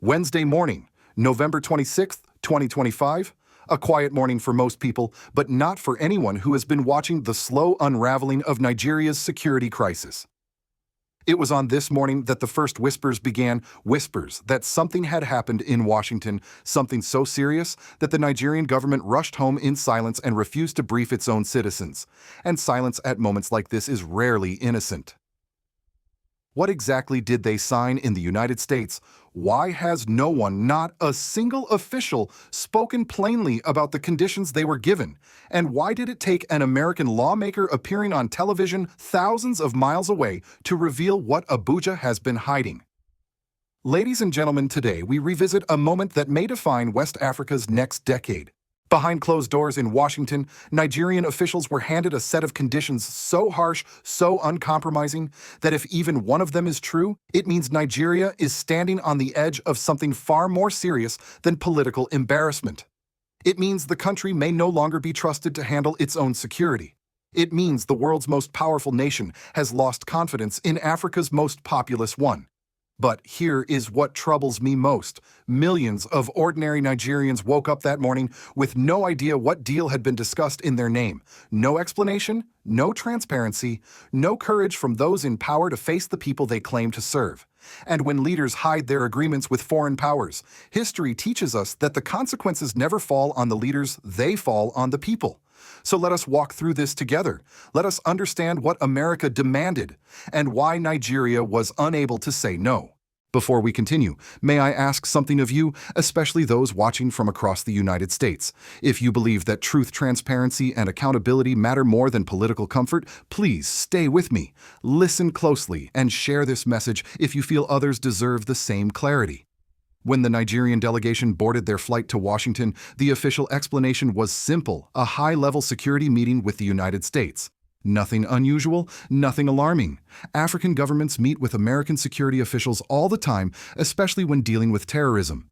Wednesday morning, November 26th, 2025. A quiet morning for most people, but not for anyone who has been watching the slow unraveling of Nigeria's security crisis. It was on this morning that the first whispers began, whispers that something had happened in Washington, something so serious that the Nigerian government rushed home in silence and refused to brief its own citizens. And silence at moments like this is rarely innocent. What exactly did they sign in the United States? Why has no one, not a single official, spoken plainly about the conditions they were given? And why did it take an American lawmaker appearing on television thousands of miles away to reveal what Abuja has been hiding? Ladies and gentlemen, today we revisit a moment that may define West Africa's next decade. Behind closed doors in Washington, Nigerian officials were handed a set of conditions so harsh, so uncompromising, that if even one of them is true, it means Nigeria is standing on the edge of something far more serious than political embarrassment. It means the country may no longer be trusted to handle its own security. It means the world's most powerful nation has lost confidence in Africa's most populous one. But here is what troubles me most. Millions of ordinary Nigerians woke up that morning with no idea what deal had been discussed in their name. No explanation, no transparency, no courage from those in power to face the people they claim to serve. And when leaders hide their agreements with foreign powers, history teaches us that the consequences never fall on the leaders, they fall on the people. So let us walk through this together. Let us understand what America demanded and why Nigeria was unable to say no. Before we continue, may I ask something of you, especially those watching from across the United States? If you believe that truth, transparency, and accountability matter more than political comfort, please stay with me. Listen closely and share this message if you feel others deserve the same clarity. When the Nigerian delegation boarded their flight to Washington, the official explanation was simple: a high-level security meeting with the United States. Nothing unusual, nothing alarming. African governments meet with American security officials all the time, especially when dealing with terrorism.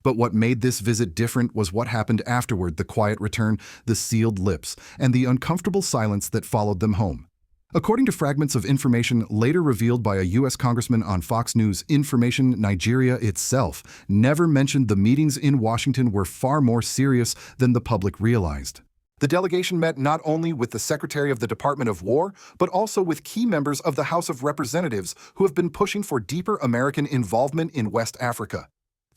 But what made this visit different was what happened afterward: the quiet return, the sealed lips, and the uncomfortable silence that followed them home. According to fragments of information later revealed by a U.S. congressman on Fox News, Nigeria itself never mentioned the meetings in Washington were far more serious than the public realized. The delegation met not only with the Secretary of the Department of War, but also with key members of the House of Representatives who have been pushing for deeper American involvement in West Africa.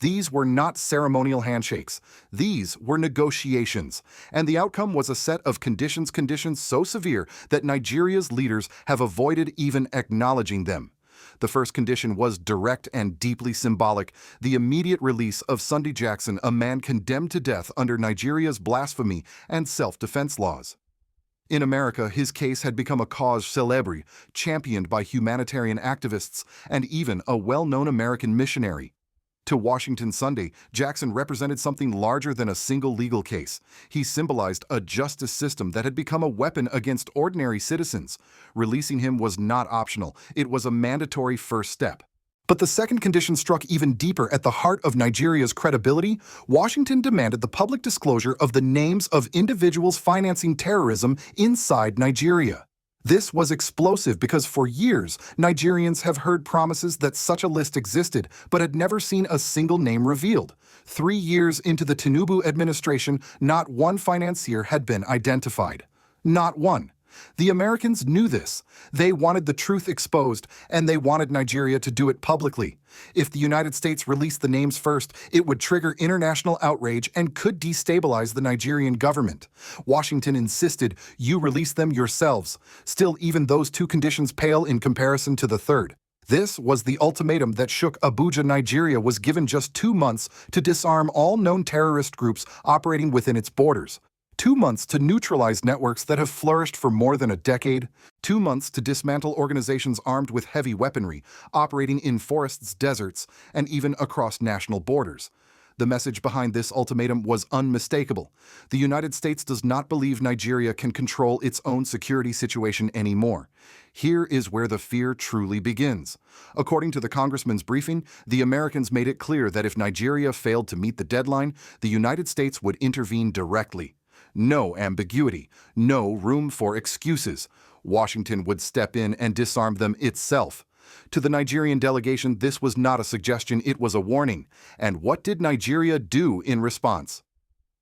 These were not ceremonial handshakes. These were negotiations. And the outcome was a set of conditions so severe that Nigeria's leaders have avoided even acknowledging them. The first condition was direct and deeply symbolic: the immediate release of Sunday Jackson, a man condemned to death under Nigeria's blasphemy and self-defense laws. In America, his case had become a cause célèbre, championed by humanitarian activists and even a well-known American missionary. To Washington Sunday, Jackson represented something larger than a single legal case. He symbolized a justice system that had become a weapon against ordinary citizens. Releasing him was not optional. It was a mandatory first step. But the second condition struck even deeper at the heart of Nigeria's credibility. Washington demanded the public disclosure of the names of individuals financing terrorism inside Nigeria. This was explosive because for years, Nigerians have heard promises that such a list existed, but had never seen a single name revealed. 3 years into the Tinubu administration, not one financier had been identified. Not one. The Americans knew this. They wanted the truth exposed, and they wanted Nigeria to do it publicly. If the United States released the names first, it would trigger international outrage and could destabilize the Nigerian government. Washington insisted, "You release them yourselves." Still, even those two conditions pale in comparison to the third. This was the ultimatum that shook Abuja. Nigeria was given just 2 months to disarm all known terrorist groups operating within its borders. 2 months to neutralize networks that have flourished for more than a decade. 2 months to dismantle organizations armed with heavy weaponry, operating in forests, deserts, and even across national borders. The message behind this ultimatum was unmistakable. The United States does not believe Nigeria can control its own security situation anymore. Here is where the fear truly begins. According to the congressman's briefing, the Americans made it clear that if Nigeria failed to meet the deadline, the United States would intervene directly. No ambiguity, no room for excuses. Washington would step in and disarm them itself. To the Nigerian delegation, this was not a suggestion, it was a warning. And what did Nigeria do in response?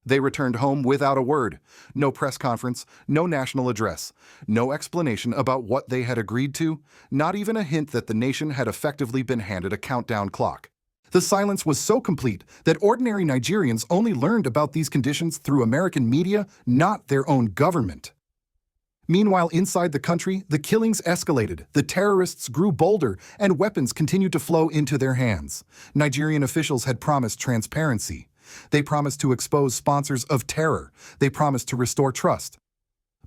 They returned home without a word. No press conference, no national address, no explanation about what they had agreed to, not even a hint that the nation had effectively been handed a countdown clock. The silence was so complete that ordinary Nigerians only learned about these conditions through American media, not their own government. Meanwhile, inside the country, the killings escalated, the terrorists grew bolder, and weapons continued to flow into their hands. Nigerian officials had promised transparency. They promised to expose sponsors of terror. They promised to restore trust.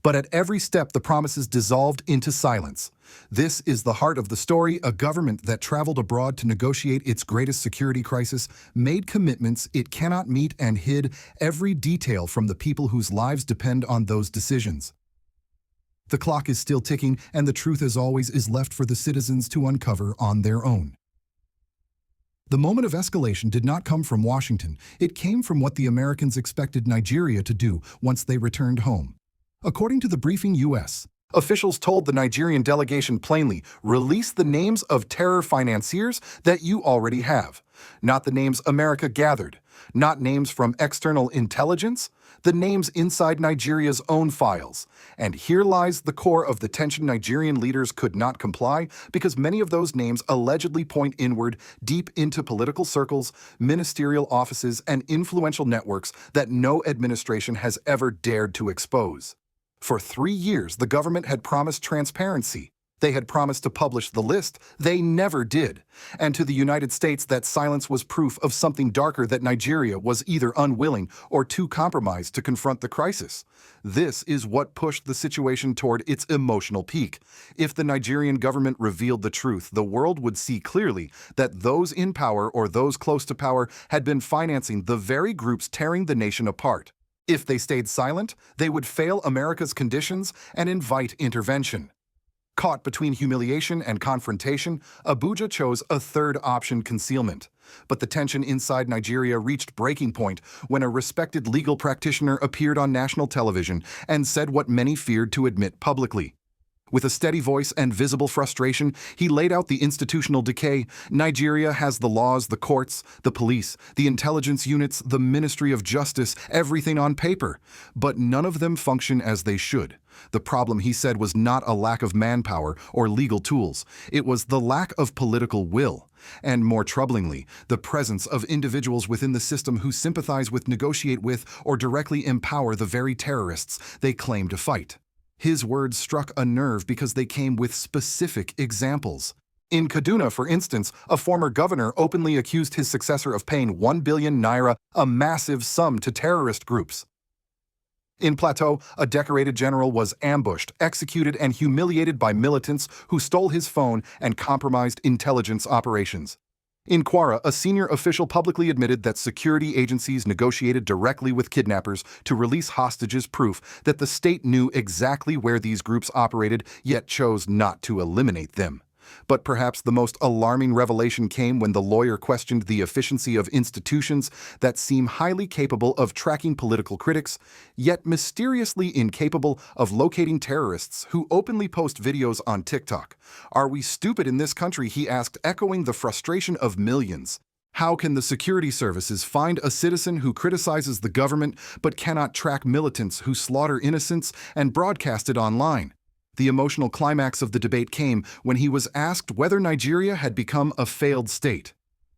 But at every step, the promises dissolved into silence. This is the heart of the story. A government that traveled abroad to negotiate its greatest security crisis, made commitments it cannot meet, and hid every detail from the people whose lives depend on those decisions. The clock is still ticking, and the truth, as always, is left for the citizens to uncover on their own. The moment of escalation did not come from Washington. It came from what the Americans expected Nigeria to do once they returned home. According to the briefing U.S., officials told the Nigerian delegation plainly, release the names of terror financiers that you already have. Not the names America gathered, not names from external intelligence, the names inside Nigeria's own files. And here lies the core of the tension. Nigerian leaders could not comply because many of those names allegedly point inward, deep into political circles, ministerial offices, and influential networks that no administration has ever dared to expose. For 3 years, the government had promised transparency. They had promised to publish the list. They never did. And to the United States, that silence was proof of something darker, that Nigeria was either unwilling or too compromised to confront the crisis. This is what pushed the situation toward its emotional peak. If the Nigerian government revealed the truth, the world would see clearly that those in power or those close to power had been financing the very groups tearing the nation apart. If they stayed silent, they would fail America's conditions and invite intervention. Caught between humiliation and confrontation, Abuja chose a third option: concealment. But the tension inside Nigeria reached breaking point when a respected legal practitioner appeared on national television and said what many feared to admit publicly. With a steady voice and visible frustration, he laid out the institutional decay. Nigeria has the laws, the courts, the police, the intelligence units, the Ministry of Justice, everything on paper. But none of them function as they should. The problem, he said, was not a lack of manpower or legal tools. It was the lack of political will. And more troublingly, the presence of individuals within the system who sympathize with, negotiate with, or directly empower the very terrorists they claim to fight. His words struck a nerve because they came with specific examples. In Kaduna, for instance, a former governor openly accused his successor of paying 1 billion naira, a massive sum, to terrorist groups. In Plateau, a decorated general was ambushed, executed, and humiliated by militants who stole his phone and compromised intelligence operations. In Kwara, a senior official publicly admitted that security agencies negotiated directly with kidnappers to release hostages, proof that the state knew exactly where these groups operated, yet chose not to eliminate them. But perhaps the most alarming revelation came when the lawyer questioned the efficiency of institutions that seem highly capable of tracking political critics, yet mysteriously incapable of locating terrorists who openly post videos on TikTok. Are we stupid in this country, he asked, echoing the frustration of millions. How can the security services find a citizen who criticizes the government but cannot track militants who slaughter innocents and broadcast it online? The emotional climax of the debate came when he was asked whether Nigeria had become a failed state.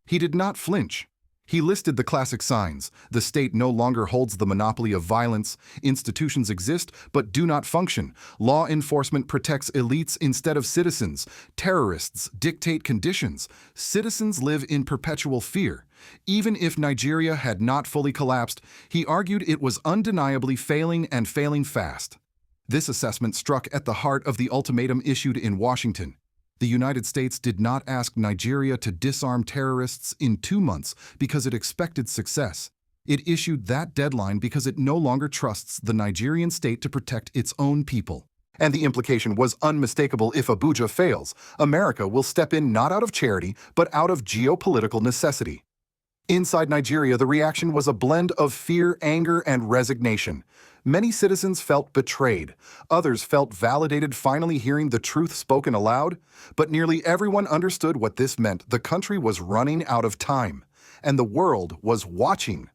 He did not flinch. He listed the classic signs. The state no longer holds the monopoly of violence. Institutions exist but do not function. Law enforcement protects elites instead of citizens. Terrorists dictate conditions. Citizens live in perpetual fear. Even if Nigeria had not fully collapsed, he argued it was undeniably failing, and failing fast. This assessment struck at the heart of the ultimatum issued in Washington. The United States did not ask Nigeria to disarm terrorists in 2 months because it expected success. It issued that deadline because it no longer trusts the Nigerian state to protect its own people. And the implication was unmistakable: if Abuja fails, America will step in not out of charity, but out of geopolitical necessity. Inside Nigeria, the reaction was a blend of fear, anger, and resignation. Many citizens felt betrayed. Others felt validated finally hearing the truth spoken aloud. But nearly everyone understood what this meant. The country was running out of time, and the world was watching.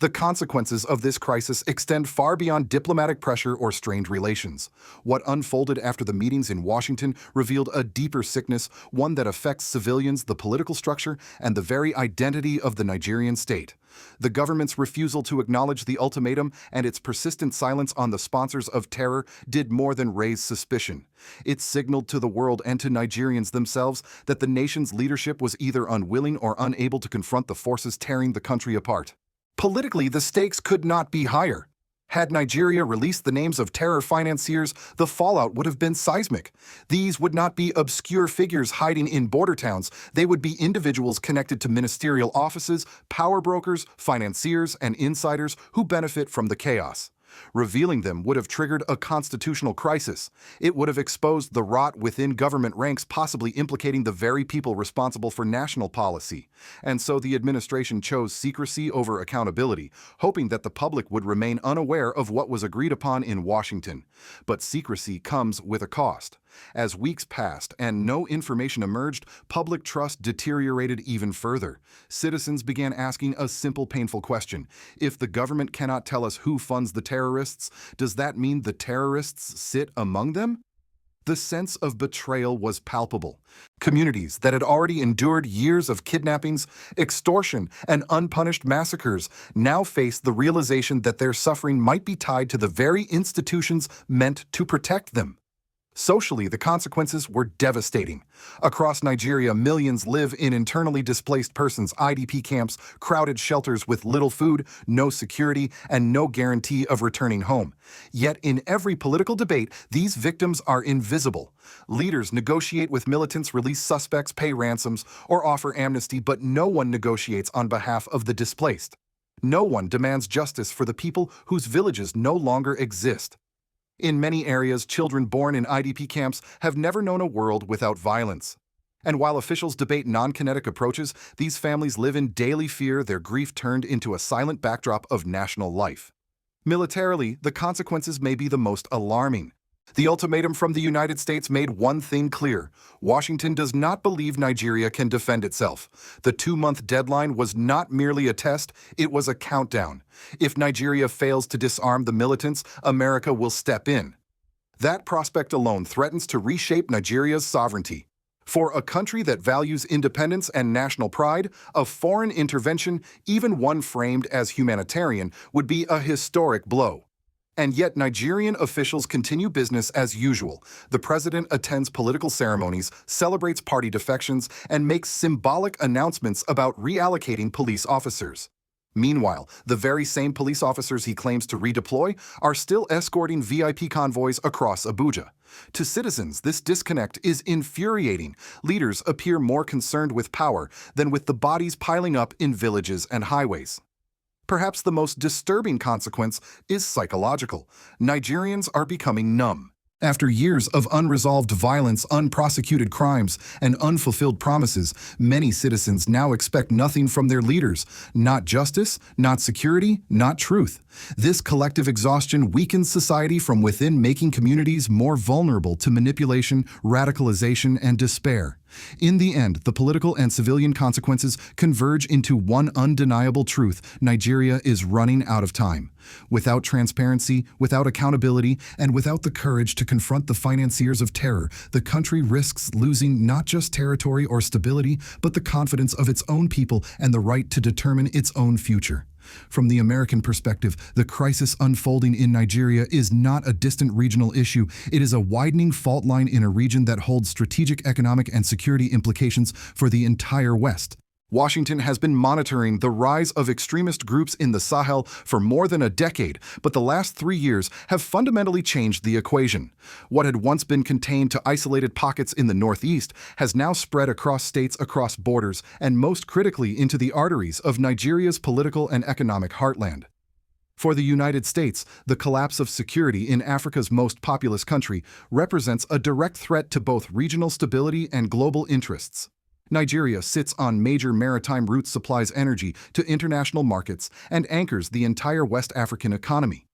The consequences of this crisis extend far beyond diplomatic pressure or strained relations. What unfolded after the meetings in Washington revealed a deeper sickness, one that affects civilians, the political structure, and the very identity of the Nigerian state. The government's refusal to acknowledge the ultimatum and its persistent silence on the sponsors of terror did more than raise suspicion. It signaled to the world and to Nigerians themselves that the nation's leadership was either unwilling or unable to confront the forces tearing the country apart. Politically, the stakes could not be higher. Had Nigeria released the names of terror financiers, the fallout would have been seismic. These would not be obscure figures hiding in border towns. They would be individuals connected to ministerial offices, power brokers, financiers, and insiders who benefit from the chaos. Revealing them would have triggered a constitutional crisis. It would have exposed the rot within government ranks, possibly implicating the very people responsible for national policy. And so the administration chose secrecy over accountability, hoping that the public would remain unaware of what was agreed upon in Washington. But secrecy comes with a cost. As weeks passed and no information emerged, public trust deteriorated even further. Citizens began asking a simple, painful question. If the government cannot tell us who funds the terrorists, does that mean the terrorists sit among them? The sense of betrayal was palpable. Communities that had already endured years of kidnappings, extortion, and unpunished massacres now faced the realization that their suffering might be tied to the very institutions meant to protect them. Socially, the consequences were devastating. Across Nigeria, millions live in internally displaced persons IDP camps, crowded shelters with little food, no security, and no guarantee of returning home. Yet in every political debate, these victims are invisible. Leaders negotiate with militants, release suspects, pay ransoms, or offer amnesty, but no one negotiates on behalf of the displaced. No one demands justice for the people whose villages no longer exist. In many areas, children born in IDP camps have never known a world without violence. And while officials debate non-kinetic approaches, these families live in daily fear, their grief turned into a silent backdrop of national life. Militarily, the consequences may be the most alarming. The ultimatum from the United States made one thing clear: Washington does not believe Nigeria can defend itself. The 2-month deadline was not merely a test, it was a countdown. If Nigeria fails to disarm the militants, America will step in. That prospect alone threatens to reshape Nigeria's sovereignty. For a country that values independence and national pride, a foreign intervention, even one framed as humanitarian, would be a historic blow. And yet Nigerian officials continue business as usual. The president attends political ceremonies, celebrates party defections, and makes symbolic announcements about reallocating police officers. Meanwhile, the very same police officers he claims to redeploy are still escorting VIP convoys across Abuja. To citizens, this disconnect is infuriating. Leaders appear more concerned with power than with the bodies piling up in villages and highways. Perhaps the most disturbing consequence is psychological. Nigerians are becoming numb. After years of unresolved violence, unprosecuted crimes, and unfulfilled promises, many citizens now expect nothing from their leaders. Not justice, not security, not truth. This collective exhaustion weakens society from within, making communities more vulnerable to manipulation, radicalization, and despair. In the end, the political and civilian consequences converge into one undeniable truth: Nigeria is running out of time. Without transparency, without accountability, and without the courage to confront the financiers of terror, the country risks losing not just territory or stability, but the confidence of its own people and the right to determine its own future. From the American perspective, the crisis unfolding in Nigeria is not a distant regional issue. It is a widening fault line in a region that holds strategic, economic, and security implications for the entire West. Washington has been monitoring the rise of extremist groups in the Sahel for more than a decade, but the last 3 years have fundamentally changed the equation. What had once been contained to isolated pockets in the Northeast has now spread across states, across borders, and most critically into the arteries of Nigeria's political and economic heartland. For the United States, the collapse of security in Africa's most populous country represents a direct threat to both regional stability and global interests. Nigeria sits on major maritime routes, supplies energy to international markets, and anchors the entire West African economy.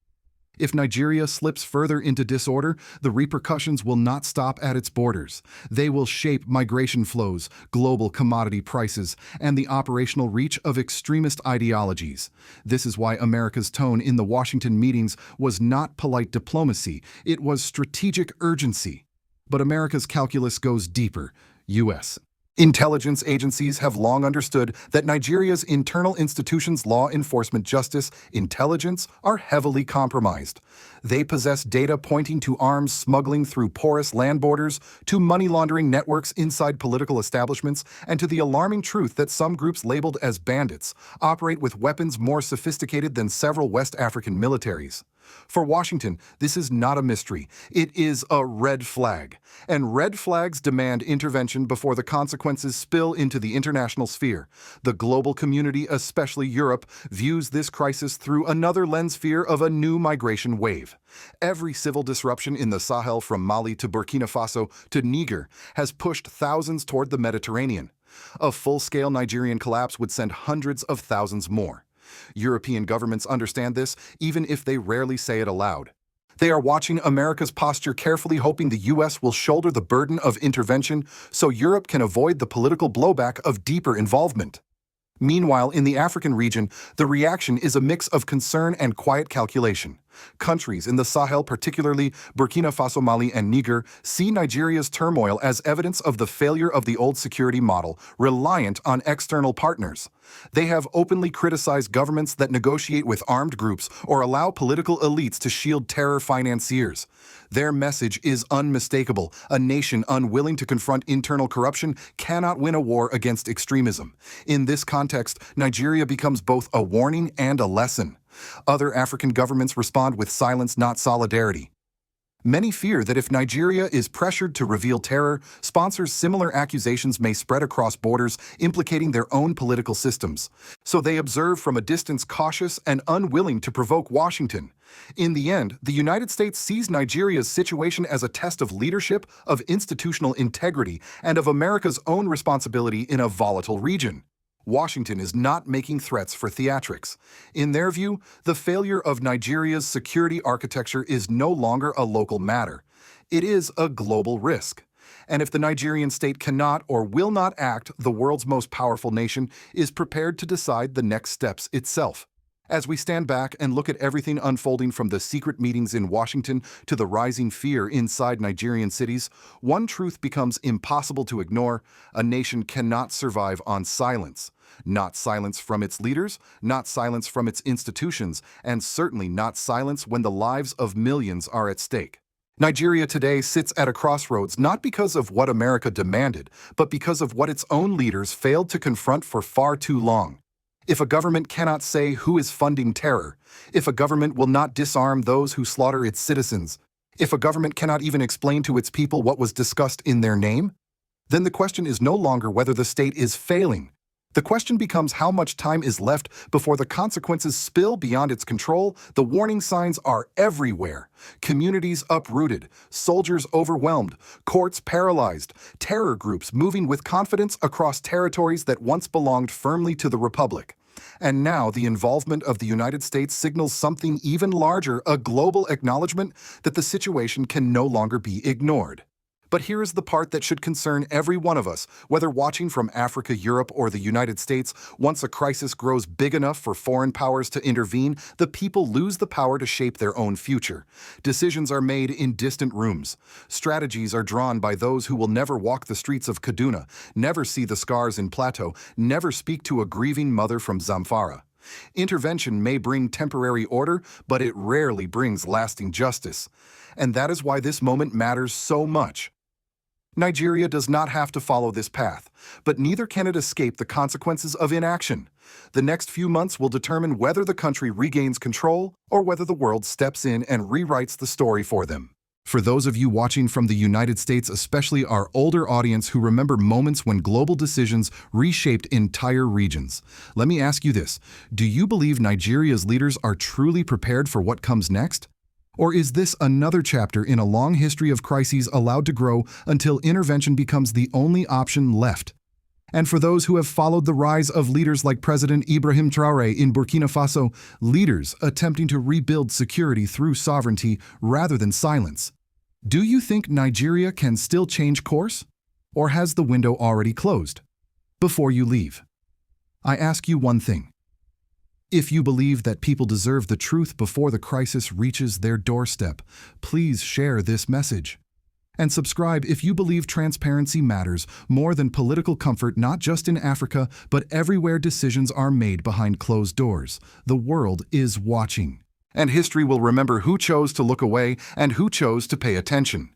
If Nigeria slips further into disorder, the repercussions will not stop at its borders. They will shape migration flows, global commodity prices, and the operational reach of extremist ideologies. This is why America's tone in the Washington meetings was not polite diplomacy, it was strategic urgency. But America's calculus goes deeper. U.S. Intelligence agencies have long understood that Nigeria's internal institutions, law enforcement, justice, intelligence, are heavily compromised. They possess data pointing to arms smuggling through porous land borders, to money laundering networks inside political establishments, and to the alarming truth that some groups labeled as bandits operate with weapons more sophisticated than several West African militaries. For Washington, this is not a mystery. It is a red flag. And red flags demand intervention before the consequences spill into the international sphere. The global community, especially Europe, views this crisis through another lens, fear of a new migration wave. Every civil disruption in the Sahel, from Mali to Burkina Faso to Niger, has pushed thousands toward the Mediterranean. A full-scale Nigerian collapse would send hundreds of thousands more. European governments understand this, even if they rarely say it aloud. They are watching America's posture carefully, hoping the U.S. will shoulder the burden of intervention so Europe can avoid the political blowback of deeper involvement. Meanwhile, in the African region, the reaction is a mix of concern and quiet calculation. Countries in the Sahel, particularly Burkina Faso, Mali, and Niger, see Nigeria's turmoil as evidence of the failure of the old security model, reliant on external partners. They have openly criticized governments that negotiate with armed groups or allow political elites to shield terror financiers. Their message is unmistakable. A nation unwilling to confront internal corruption cannot win a war against extremism. In this context, Nigeria becomes both a warning and a lesson. Other African governments respond with silence, not solidarity. Many fear that if Nigeria is pressured to reveal terror, sponsors similar accusations may spread across borders, implicating their own political systems. So they observe from a distance, cautious and unwilling to provoke Washington. In the end, the United States sees Nigeria's situation as a test of leadership, of institutional integrity, and of America's own responsibility in a volatile region. Washington is not making threats for theatrics. In their view, the failure of Nigeria's security architecture is no longer a local matter. It is a global risk. And if the Nigerian state cannot or will not act, the world's most powerful nation is prepared to decide the next steps itself. As we stand back and look at everything unfolding, from the secret meetings in Washington to the rising fear inside Nigerian cities, one truth becomes impossible to ignore: a nation cannot survive on silence. Not silence from its leaders, not silence from its institutions, and certainly not silence when the lives of millions are at stake. Nigeria today sits at a crossroads, not because of what America demanded, but because of what its own leaders failed to confront for far too long. If a government cannot say who is funding terror, if a government will not disarm those who slaughter its citizens, if a government cannot even explain to its people what was discussed in their name, then the question is no longer whether the state is failing. The question becomes how much time is left before the consequences spill beyond its control. The warning signs are everywhere. Communities uprooted, soldiers overwhelmed, courts paralyzed, terror groups moving with confidence across territories that once belonged firmly to the Republic. And now the involvement of the United States signals something even larger, a global acknowledgement that the situation can no longer be ignored. But here is the part that should concern every one of us, whether watching from Africa, Europe, or the United States. Once a crisis grows big enough for foreign powers to intervene, the people lose the power to shape their own future. Decisions are made in distant rooms. Strategies are drawn by those who will never walk the streets of Kaduna, never see the scars in Plateau, never speak to a grieving mother from Zamfara. Intervention may bring temporary order, but it rarely brings lasting justice. And that is why this moment matters so much. Nigeria does not have to follow this path, but neither can it escape the consequences of inaction. The next few months will determine whether the country regains control or whether the world steps in and rewrites the story for them. For those of you watching from the United States, especially our older audience who remember moments when global decisions reshaped entire regions, let me ask you this: do you believe Nigeria's leaders are truly prepared for what comes next? Or is this another chapter in a long history of crises allowed to grow until intervention becomes the only option left? And for those who have followed the rise of leaders like President Ibrahim Traoré in Burkina Faso, leaders attempting to rebuild security through sovereignty rather than silence, do you think Nigeria can still change course? Or has the window already closed? Before you leave, I ask you one thing. If you believe that people deserve the truth before the crisis reaches their doorstep, please share this message. And subscribe if you believe transparency matters more than political comfort, not just in Africa, but everywhere decisions are made behind closed doors. The world is watching. And history will remember who chose to look away and who chose to pay attention.